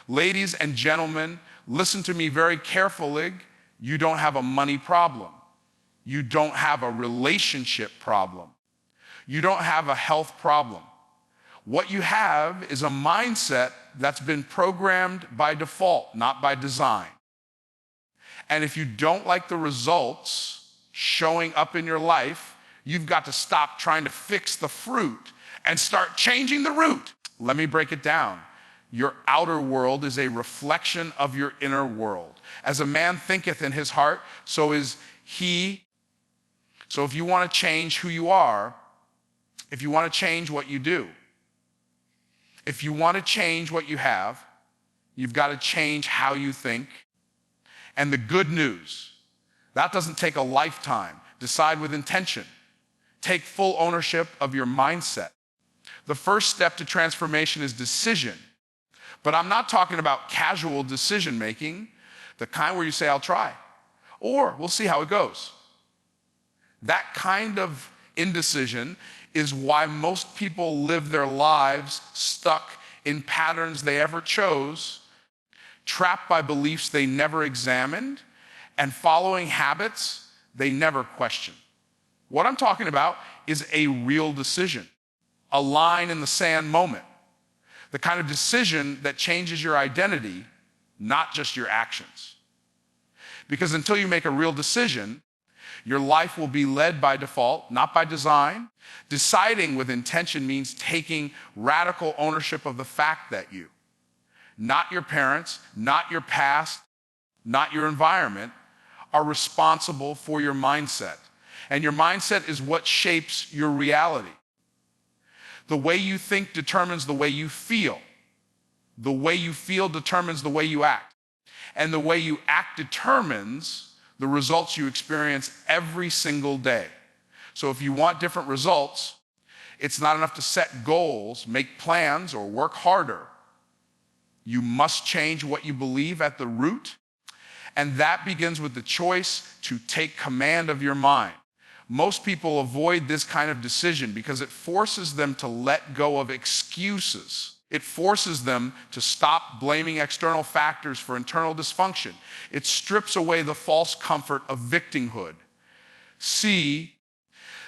Ladies and gentlemen, listen to me very carefully. You don't have a money problem. You don't have a relationship problem. You don't have a health problem. What you have is a mindset that's been programmed by default, not by design. And if you don't like the results showing up in your life, you've got to stop trying to fix the fruit and start changing the root. Let me break it down. Your outer world is a reflection of your inner world. As a man thinketh in his heart, so is he. So if you want to change who you are, if you want to change what you do, if you want to change what you have, you've got to change how you think. And the good news, that doesn't take a lifetime. Decide with intention. Take full ownership of your mindset. The first step to transformation is decision. But I'm not talking about casual decision making, the kind where you say, I'll try, or we'll see how it goes. That kind of indecision is why most people live their lives stuck in patterns they ever chose, trapped by beliefs they never examined, and following habits they never questioned. What I'm talking about is a real decision, a line in the sand moment, the kind of decision that changes your identity, not just your actions. Because until you make a real decision, your life will be led by default, not by design. Deciding with intention means taking radical ownership of the fact that you, not your parents, not your past, not your environment, are responsible for your mindset. And your mindset is what shapes your reality. The way you think determines the way you feel. The way you feel determines the way you act. And the way you act determines the results you experience every single day. So if you want different results, it's not enough to set goals, make plans, or work harder. You must change what you believe at the root, and that begins with the choice to take command of your mind. Most people avoid this kind of decision because it forces them to let go of excuses. It forces them to stop blaming external factors for internal dysfunction. It strips away the false comfort of victimhood. See,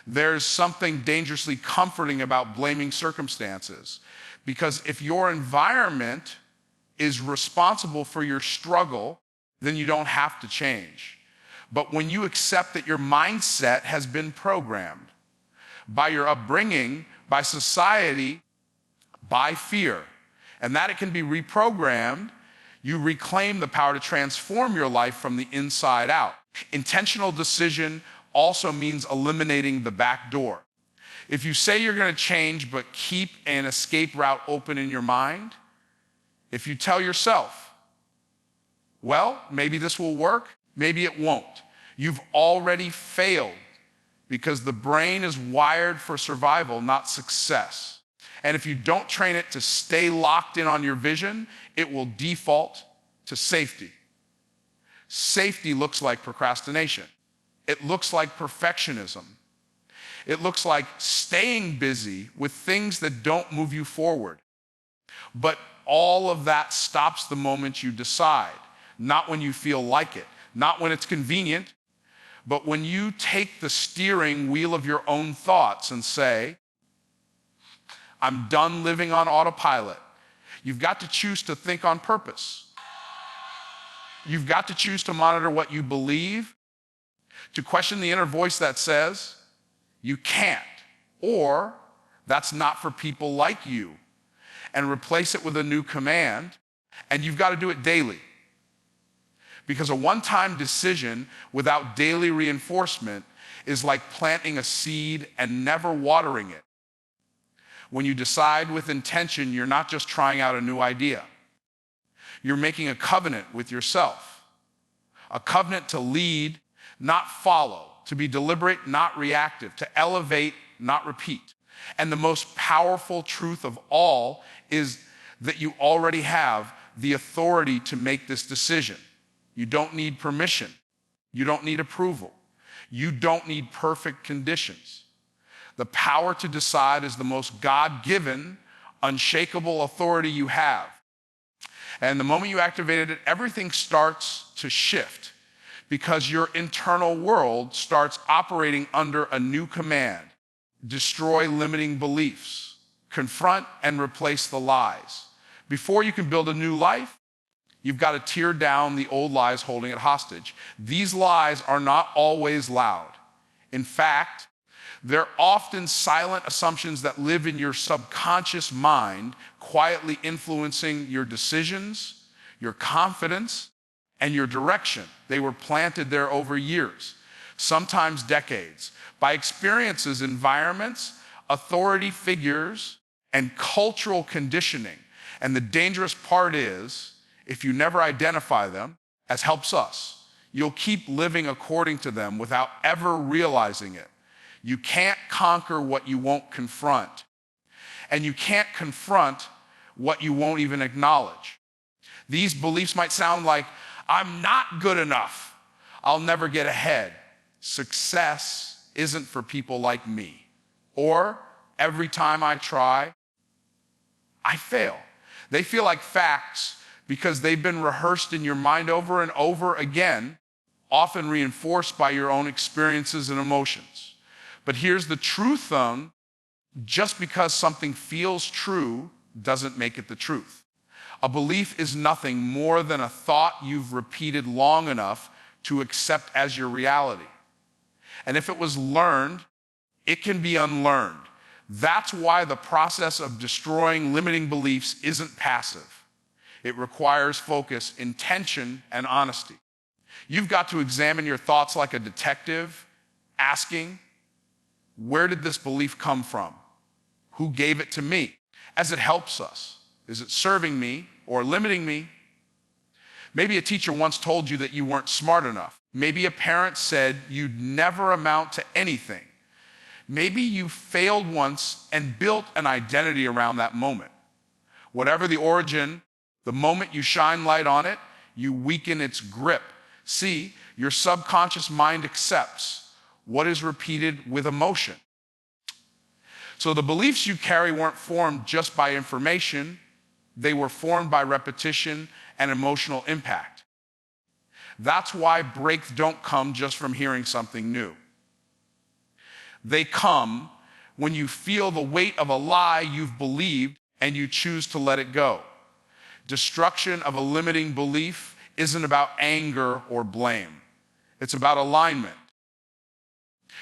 there's something dangerously comforting about blaming circumstances, because if your environment is responsible for your struggle, then you don't have to change. But when you accept that your mindset has been programmed by your upbringing, by society, by fear, and that it can be reprogrammed, you reclaim the power to transform your life from the inside out. Intentional decision also means eliminating the back door. If you say you're going to change but keep an escape route open in your mind, if you tell yourself, well, maybe this will work, maybe it won't, you've already failed, because the brain is wired for survival, not success. And if you don't train it to stay locked in on your vision, it will default to safety. Safety looks like procrastination. It looks like perfectionism. It looks like staying busy with things that don't move you forward. But all of that stops the moment you decide, not when you feel like it, not when it's convenient, but when you take the steering wheel of your own thoughts and say, I'm done living on autopilot. You've got to choose to think on purpose. You've got to choose to monitor what you believe, to question the inner voice that says, you can't, or that's not for people like you, and replace it with a new command, and you've got to do it daily. Because a one-time decision without daily reinforcement is like planting a seed and never watering it. When you decide with intention, you're not just trying out a new idea. You're making a covenant with yourself. A covenant to lead, not follow, to be deliberate, not reactive, to elevate, not repeat. And the most powerful truth of all is that you already have the authority to make this decision. You don't need permission. You don't need approval. You don't need perfect conditions. The power to decide is the most God-given, unshakable authority you have. And the moment you activated it, everything starts to shift because your internal world starts operating under a new command. Destroy limiting beliefs. Confront and replace the lies. Before you can build a new life, you've got to tear down the old lies holding it hostage. These lies are not always loud. In fact, they're often silent assumptions that live in your subconscious mind, quietly influencing your decisions, your confidence, and your direction. They were planted there over years, sometimes decades, by experiences, environments, authority figures, and cultural conditioning. And the dangerous part is, if you never identify them, as helps us, you'll keep living according to them without ever realizing it. You can't conquer what you won't confront. And you can't confront what you won't even acknowledge. These beliefs might sound like, I'm not good enough. I'll never get ahead. Success isn't for people like me. Or, every time I try, I fail. They feel like facts because they've been rehearsed in your mind over and over again, often reinforced by your own experiences and emotions. But here's the truth, just because something feels true doesn't make it the truth. A belief is nothing more than a thought you've repeated long enough to accept as your reality. And if it was learned, it can be unlearned. That's why the process of destroying limiting beliefs isn't passive. It requires focus, intention, and honesty. You've got to examine your thoughts like a detective, asking, where did this belief come from? Who gave it to me? As it helps us. Is it serving me or limiting me? Maybe a teacher once told you that you weren't smart enough. Maybe a parent said you'd never amount to anything. Maybe you failed once and built an identity around that moment. Whatever the origin, the moment you shine light on it, you weaken its grip. See, your subconscious mind accepts what is repeated with emotion. So the beliefs you carry weren't formed just by information, they were formed by repetition and emotional impact. That's why breaks don't come just from hearing something new. They come when you feel the weight of a lie you've believed and you choose to let it go. Destruction of a limiting belief isn't about anger or blame. It's about alignment.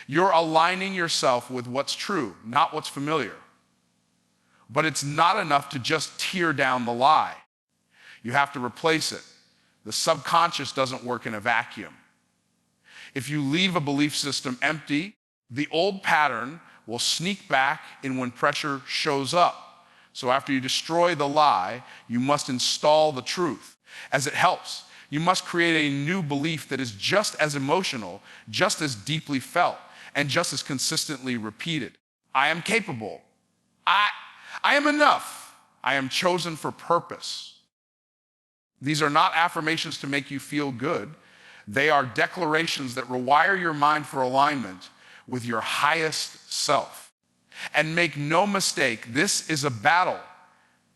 You're aligning yourself with what's true, not what's familiar. But it's not enough to just tear down the lie. You have to replace it. The subconscious doesn't work in a vacuum. If you leave a belief system empty, the old pattern will sneak back in when pressure shows up. So after you destroy the lie, you must install the truth. As it helps, you must create a new belief that is just as emotional, just as deeply felt, and just as consistently repeated. I am capable. I am enough. I am chosen for purpose. These are not affirmations to make you feel good. They are declarations that rewire your mind for alignment with your highest self. And make no mistake, this is a battle.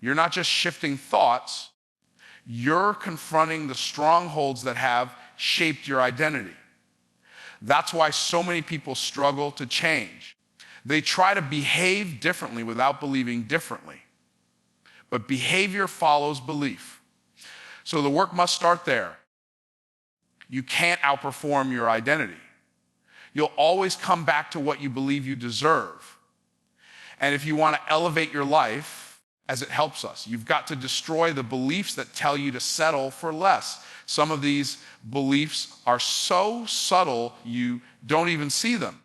You're not just shifting thoughts, you're confronting the strongholds that have shaped your identity. That's why so many people struggle to change. They try to behave differently without believing differently. But behavior follows belief. So the work must start there. You can't outperform your identity. You'll always come back to what you believe you deserve. And if you want to elevate your life, as it helps us, you've got to destroy the beliefs that tell you to settle for less. Some of these beliefs are so subtle you don't even see them.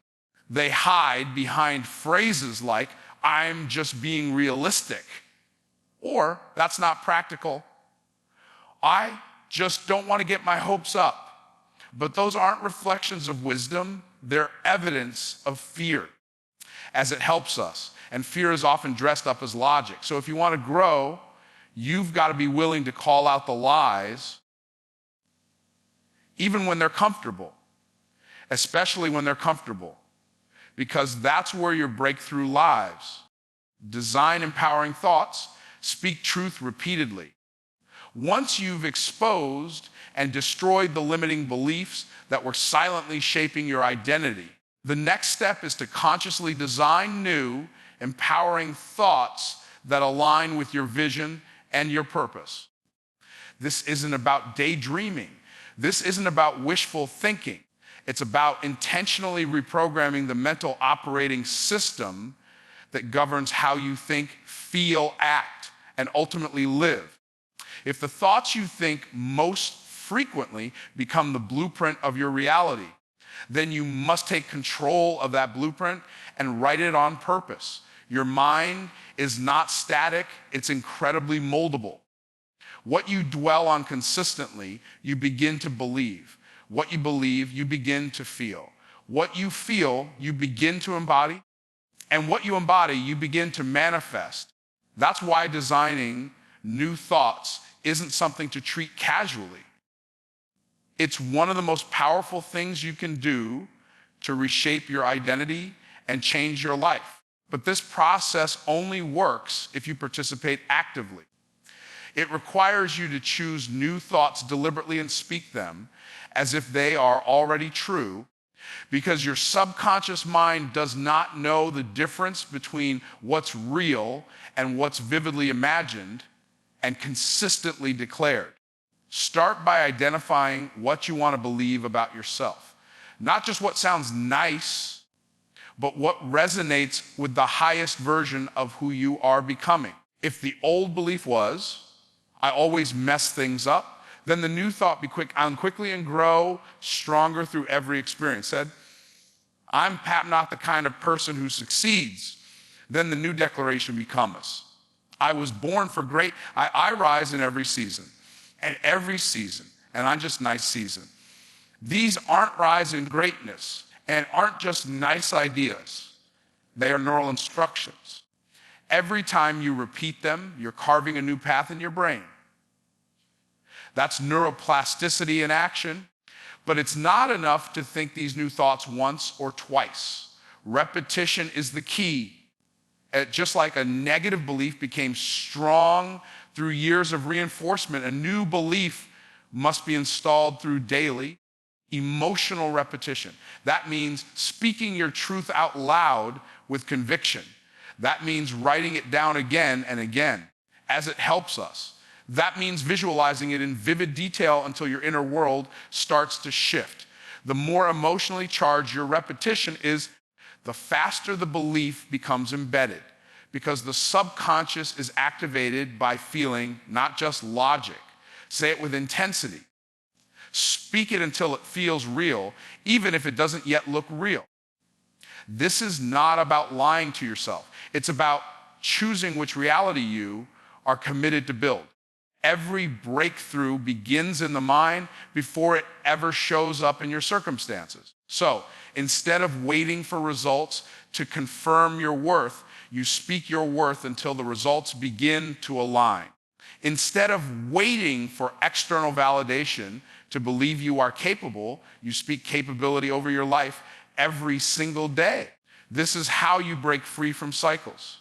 They hide behind phrases like, I'm just being realistic, or that's not practical. I just don't want to get my hopes up. But those aren't reflections of wisdom, they're evidence of fear, as it helps us. And fear is often dressed up as logic. So if you want to grow, you've got to be willing to call out the lies, even when they're comfortable, especially when they're comfortable, because that's where your breakthrough lies. Design empowering thoughts, speak truth repeatedly. Once you've exposed and destroyed the limiting beliefs that were silently shaping your identity, the next step is to consciously design new, empowering thoughts that align with your vision and your purpose. This isn't about daydreaming. This isn't about wishful thinking. It's about intentionally reprogramming the mental operating system that governs how you think, feel, act, and ultimately live. If the thoughts you think most frequently become the blueprint of your reality, then you must take control of that blueprint and write it on purpose. Your mind is not static, it's incredibly moldable. What you dwell on consistently, you begin to believe. What you believe, you begin to feel. What you feel, you begin to embody. And what you embody, you begin to manifest. That's why designing new thoughts isn't something to treat casually. It's one of the most powerful things you can do to reshape your identity and change your life. But this process only works if you participate actively. It requires you to choose new thoughts deliberately and speak them as if they are already true, because your subconscious mind does not know the difference between what's real and what's vividly imagined and consistently declared. Start by identifying what you want to believe about yourself. Not just what sounds nice, but what resonates with the highest version of who you are becoming. If the old belief was, I always mess things up, then the new thought be quickly and grow stronger through every experience. Said, I'm not the kind of person who succeeds. Then the new declaration becomes, I was born for great, I rise in every season. And every season, and I'm just nice season. These aren't rise in greatness and aren't just nice ideas. They are neural instructions. Every time you repeat them, you're carving a new path in your brain. That's neuroplasticity in action, but it's not enough to think these new thoughts once or twice. Repetition is the key. Just like a negative belief became strong through years of reinforcement, a new belief must be installed through daily emotional repetition. That means speaking your truth out loud with conviction. That means writing it down again and again as it helps us. That means visualizing it in vivid detail until your inner world starts to shift. The more emotionally charged your repetition is, the faster the belief becomes embedded, because the subconscious is activated by feeling, not just logic. Say it with intensity. Speak it until it feels real, even if it doesn't yet look real. This is not about lying to yourself. It's about choosing which reality you are committed to build. Every breakthrough begins in the mind before it ever shows up in your circumstances. So instead of waiting for results to confirm your worth, you speak your worth until the results begin to align. Instead of waiting for external validation to believe you are capable, you speak capability over your life every single day. This is how you break free from cycles.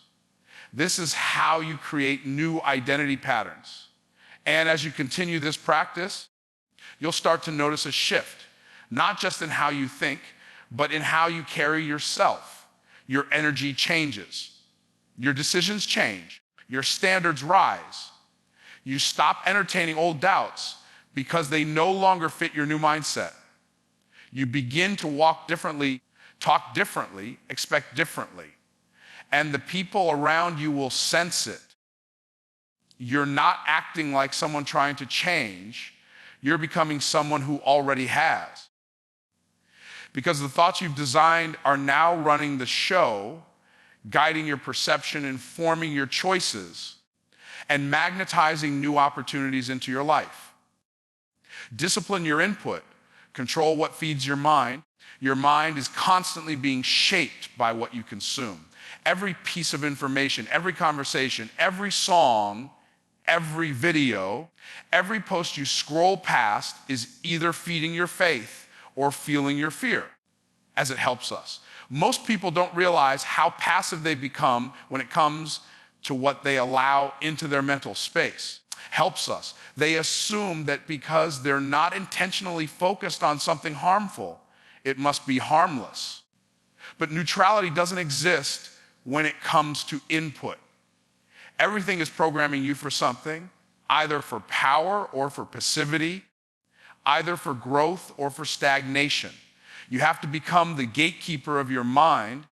This is how you create new identity patterns. And as you continue this practice, you'll start to notice a shift, not just in how you think, but in how you carry yourself. Your energy changes. Your decisions change. Your standards rise. You stop entertaining old doubts because they no longer fit your new mindset. You begin to walk differently, talk differently, expect differently. And the people around you will sense it. You're not acting like someone trying to change. You're becoming someone who already has. Because the thoughts you've designed are now running the show, guiding your perception, informing your choices, and magnetizing new opportunities into your life. Discipline your input. Control what feeds your mind. Your mind is constantly being shaped by what you consume. Every piece of information, every conversation, every song, every video, every post you scroll past is either feeding your faith or fueling your fear, as it helps us. Most people don't realize how passive they become when it comes to what they allow into their mental space. Helps us. They assume that because they're not intentionally focused on something harmful, it must be harmless. But neutrality doesn't exist when it comes to input. Everything is programming you for something, either for power or for passivity, either for growth or for stagnation. You have to become the gatekeeper of your mind.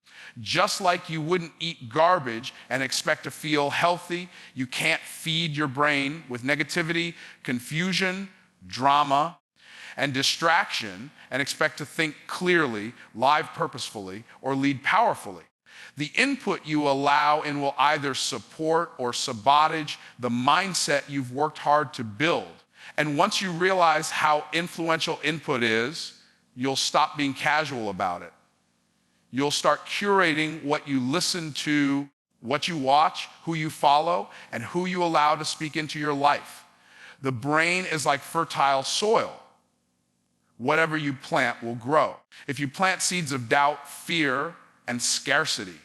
Just like you wouldn't eat garbage and expect to feel healthy, you can't feed your brain with negativity, confusion, drama, and distraction and expect to think clearly, live purposefully, or lead powerfully. The input you allow in will either support or sabotage the mindset you've worked hard to build. And once you realize how influential input is, you'll stop being casual about it. You'll start curating what you listen to, what you watch, who you follow, and who you allow to speak into your life. The brain is like fertile soil. Whatever you plant will grow. If you plant seeds of doubt, fear, and scarcity,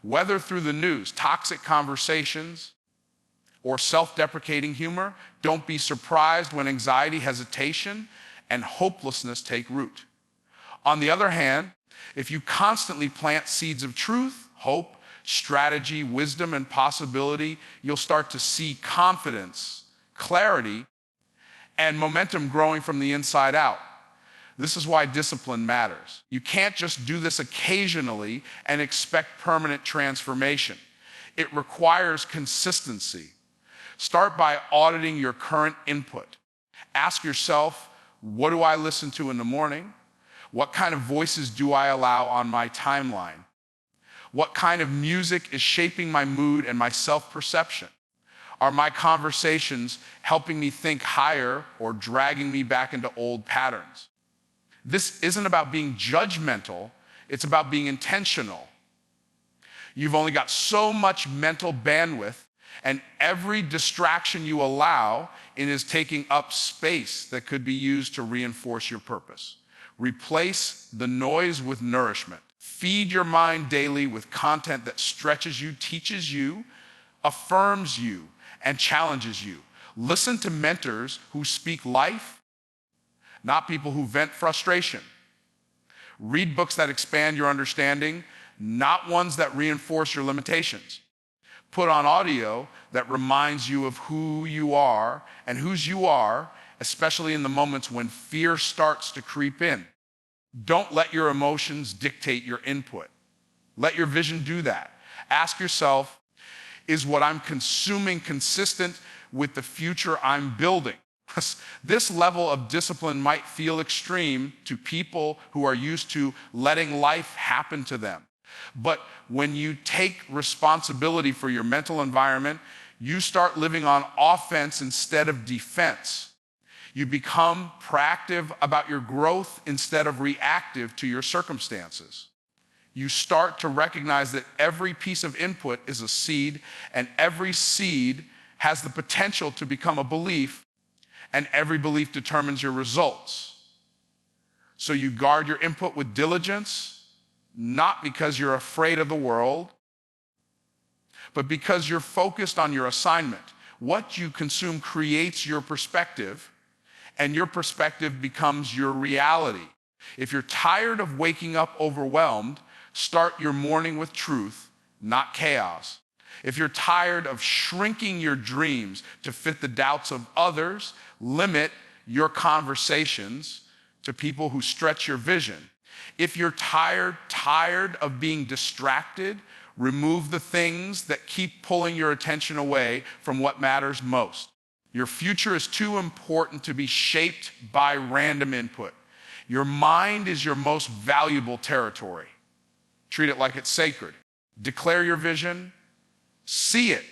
whether through the news, toxic conversations, or self-deprecating humor, don't be surprised when anxiety, hesitation, and hopelessness take root. On the other hand, if you constantly plant seeds of truth, hope, strategy, wisdom, and possibility, you'll start to see confidence, clarity, and momentum growing from the inside out. This is why discipline matters. You can't just do this occasionally and expect permanent transformation. It requires consistency. Start by auditing your current input. Ask yourself, what do I listen to in the morning? What kind of voices do I allow on my timeline? What kind of music is shaping my mood and my self-perception? Are my conversations helping me think higher or dragging me back into old patterns? This isn't about being judgmental, it's about being intentional. You've only got so much mental bandwidth, and every distraction you allow is taking up space that could be used to reinforce your purpose. Replace the noise with nourishment. Feed your mind daily with content that stretches you, teaches you, affirms you, and challenges you. Listen to mentors who speak life, not people who vent frustration. Read books that expand your understanding, not ones that reinforce your limitations. Put on audio that reminds you of who you are and whose you are, especially in the moments when fear starts to creep in. Don't let your emotions dictate your input. Let your vision do that. Ask yourself, is what I'm consuming consistent with the future I'm building? This level of discipline might feel extreme to people who are used to letting life happen to them. But when you take responsibility for your mental environment, you start living on offense instead of defense. You become proactive about your growth instead of reactive to your circumstances. You start to recognize that every piece of input is a seed, and every seed has the potential to become a belief, and every belief determines your results. So you guard your input with diligence, not because you're afraid of the world, but because you're focused on your assignment. What you consume creates your perspective, and your perspective becomes your reality. If you're tired of waking up overwhelmed, start your morning with truth, not chaos. If you're tired of shrinking your dreams to fit the doubts of others, limit your conversations to people who stretch your vision. If you're tired of being distracted, remove the things that keep pulling your attention away from what matters most. Your future is too important to be shaped by random input. Your mind is your most valuable territory. Treat it like it's sacred. Declare your vision, see it,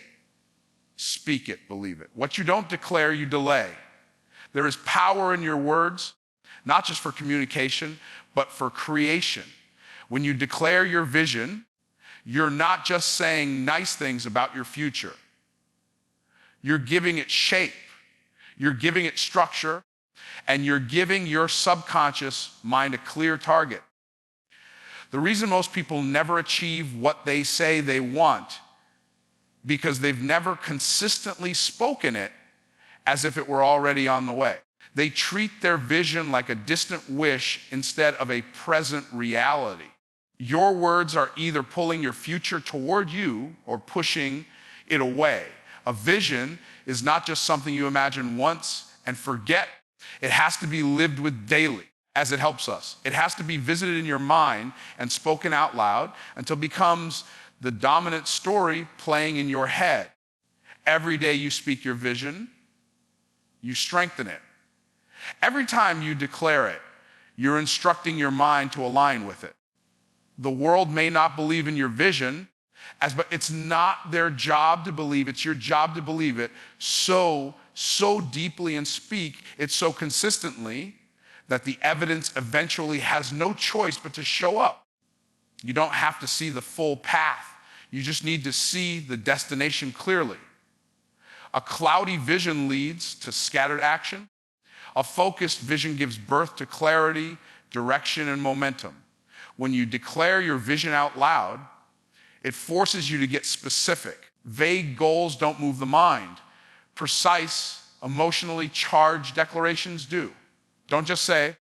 speak it, believe it. What you don't declare, you delay. There is power in your words, not just for communication, but for creation. When you declare your vision, you're not just saying nice things about your future. You're giving it shape, you're giving it structure, and you're giving your subconscious mind a clear target. The reason most people never achieve what they say they want because they've never consistently spoken it as if it were already on the way. They treat their vision like a distant wish instead of a present reality. Your words are either pulling your future toward you or pushing it away. A vision is not just something you imagine once and forget. It has to be lived with daily as it helps us. It has to be visited in your mind and spoken out loud until it becomes the dominant story playing in your head. Every day you speak your vision, you strengthen it. Every time you declare it, you're instructing your mind to align with it. The world may not believe in your vision, but it's not their job to believe. It's your job to believe it so deeply and speak it so consistently that the evidence eventually has no choice but to show up. You don't have to see the full path. You just need to see the destination clearly. A cloudy vision leads to scattered action. A focused vision gives birth to clarity, direction, and momentum. When you declare your vision out loud, it forces you to get specific. Vague goals don't move the mind. Precise, emotionally charged declarations do. Don't just say,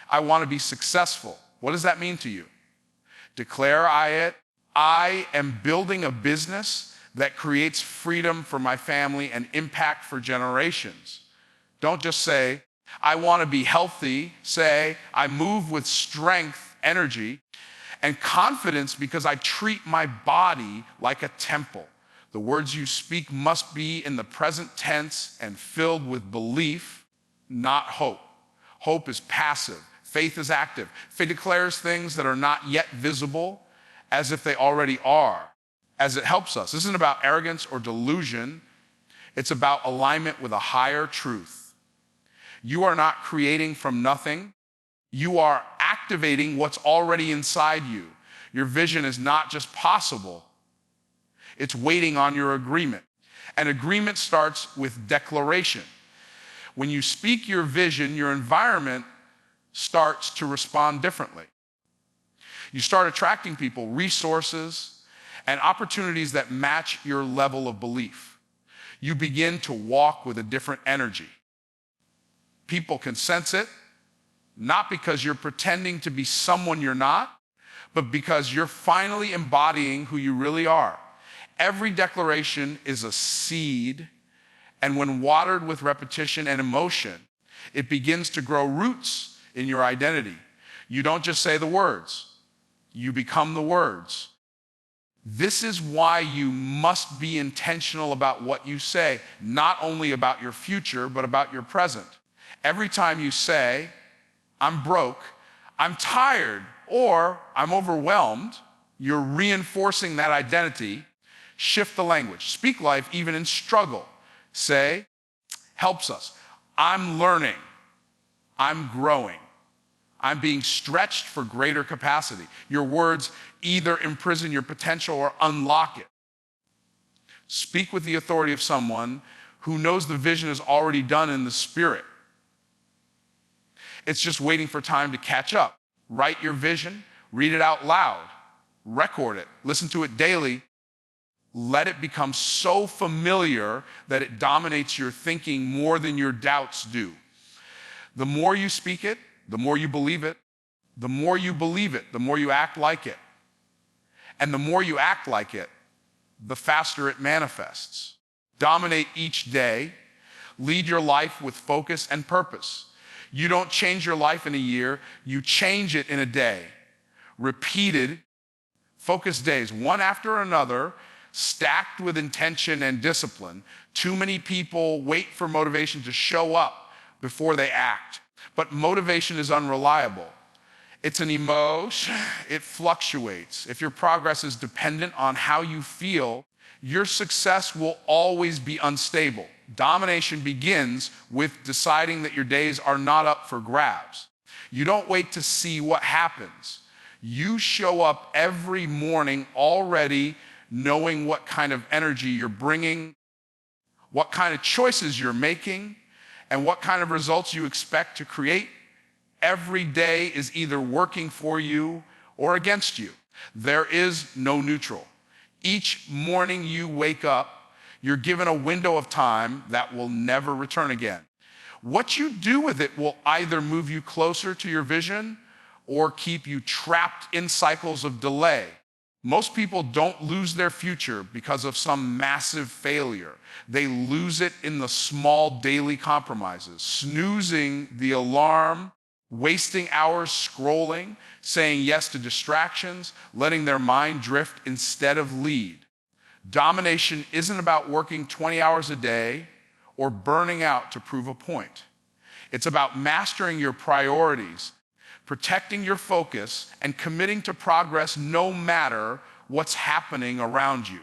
I want to be successful. What does that mean to you? Declare I am building a business that creates freedom for my family and impact for generations. Don't just say, I want to be healthy. Say, I move with strength, energy, and confidence because I treat my body like a temple. The words you speak must be in the present tense and filled with belief, not hope. Hope is passive. Faith is active. Faith declares things that are not yet visible as if they already are, as it helps us. This isn't about arrogance or delusion. It's about alignment with a higher truth. You are not creating from nothing. You are activating what's already inside you. Your vision is not just possible. It's waiting on your agreement. And agreement starts with declaration. When you speak your vision, your environment starts to respond differently. You start attracting people, resources, and opportunities that match your level of belief. You begin to walk with a different energy. People can sense it, not because you're pretending to be someone you're not, but because you're finally embodying who you really are. Every declaration is a seed, and when watered with repetition and emotion, it begins to grow roots in your identity. You don't just say the words, you become the words. This is why you must be intentional about what you say, not only about your future, but about your present. Every time you say, I'm broke, I'm tired, or I'm overwhelmed, you're reinforcing that identity. Shift the language. Speak life even in struggle. Say, helps us. I'm learning. I'm growing. I'm being stretched for greater capacity. Your words either imprison your potential or unlock it. Speak with the authority of someone who knows the vision is already done in the spirit. It's just waiting for time to catch up. Write your vision, read it out loud, record it, listen to it daily. Let it become so familiar that it dominates your thinking more than your doubts do. The more you speak it, the more you believe it. The more you believe it, the more you act like it. And the more you act like it, the faster it manifests. Dominate each day. Lead your life with focus and purpose. You don't change your life in a year, you change it in a day. Repeated, focused days, one after another, stacked with intention and discipline. Too many people wait for motivation to show up before they act. But motivation is unreliable. It's an emotion, it fluctuates. If your progress is dependent on how you feel, your success will always be unstable. Domination begins with deciding that your days are not up for grabs. You don't wait to see what happens. You show up every morning already knowing what kind of energy you're bringing, what kind of choices you're making, and what kind of results you expect to create. Every day is either working for you or against you. There is no neutral. Each morning you wake up, You're given a window of time that will never return again. What you do with it will either move you closer to your vision or keep you trapped in cycles of delay. Most people don't lose their future because of some massive failure. They lose it in the small daily compromises, snoozing the alarm, wasting hours scrolling, saying yes to distractions, letting their mind drift instead of lead. Domination isn't about working 20 hours a day or burning out to prove a point. It's about mastering your priorities, protecting your focus, and committing to progress no matter what's happening around you.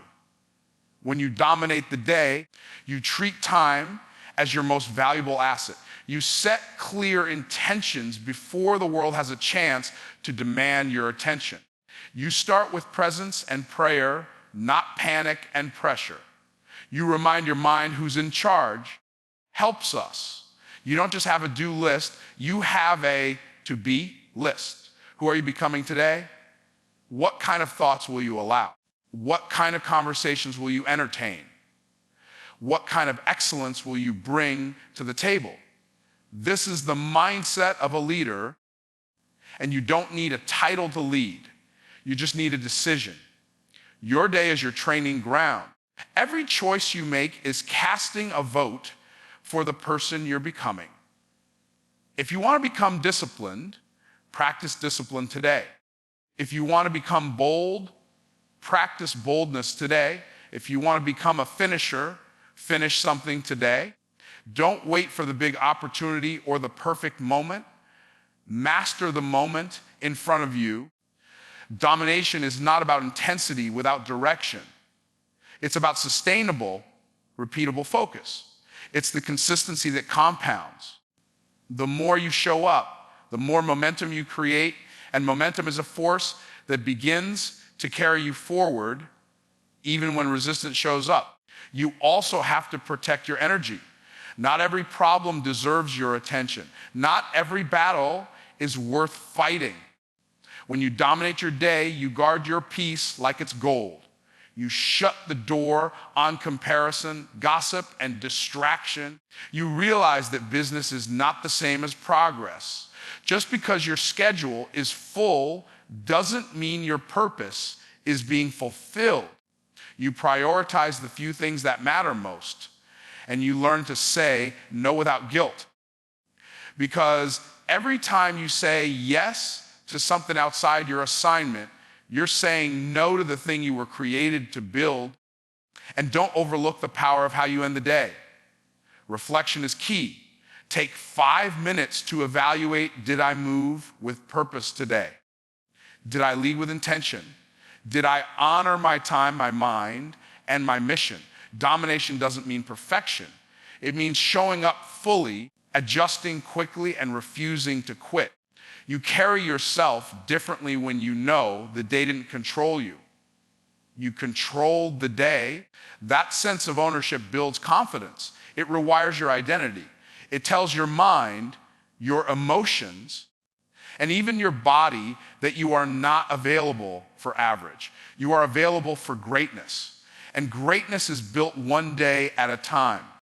When you dominate the day, you treat time as your most valuable asset. You set clear intentions before the world has a chance to demand your attention. You start with presence and prayer, not panic and pressure. You remind your mind who's in charge. Helps us. You don't just have a do list, you have a to-be list. Who are you becoming today? What kind of thoughts will you allow? What kind of conversations will you entertain? What kind of excellence will you bring to the table? This is the mindset of a leader, and you don't need a title to lead. You just need a decision. Your day is your training ground. Every choice you make is casting a vote for the person you're becoming. If you want to become disciplined, practice discipline today. If you want to become bold, practice boldness today. If you want to become a finisher, finish something today. Don't wait for the big opportunity or the perfect moment. Master the moment in front of you. Domination is not about intensity without direction. It's about sustainable, repeatable focus. It's the consistency that compounds. The more you show up, the more momentum you create, and momentum is a force that begins to carry you forward even when resistance shows up. You also have to protect your energy. Not every problem deserves your attention. Not every battle is worth fighting. When you dominate your day, you guard your peace like it's gold. You shut the door on comparison, gossip, and distraction. You realize that business is not the same as progress. Just because your schedule is full doesn't mean your purpose is being fulfilled. You prioritize the few things that matter most, and you learn to say no without guilt. Because every time you say yes to something outside your assignment, you're saying no to the thing you were created to build. And don't overlook the power of how you end the day. Reflection is key. Take 5 minutes to evaluate, did I move with purpose today? Did I lead with intention? Did I honor my time, my mind, and my mission? Domination doesn't mean perfection. It means showing up fully, adjusting quickly, and refusing to quit. You carry yourself differently when you know the day didn't control you. You controlled the day. That sense of ownership builds confidence. It rewires your identity. It tells your mind, your emotions, and even your body that you are not available for average. You are available for greatness. And greatness is built one day at a time.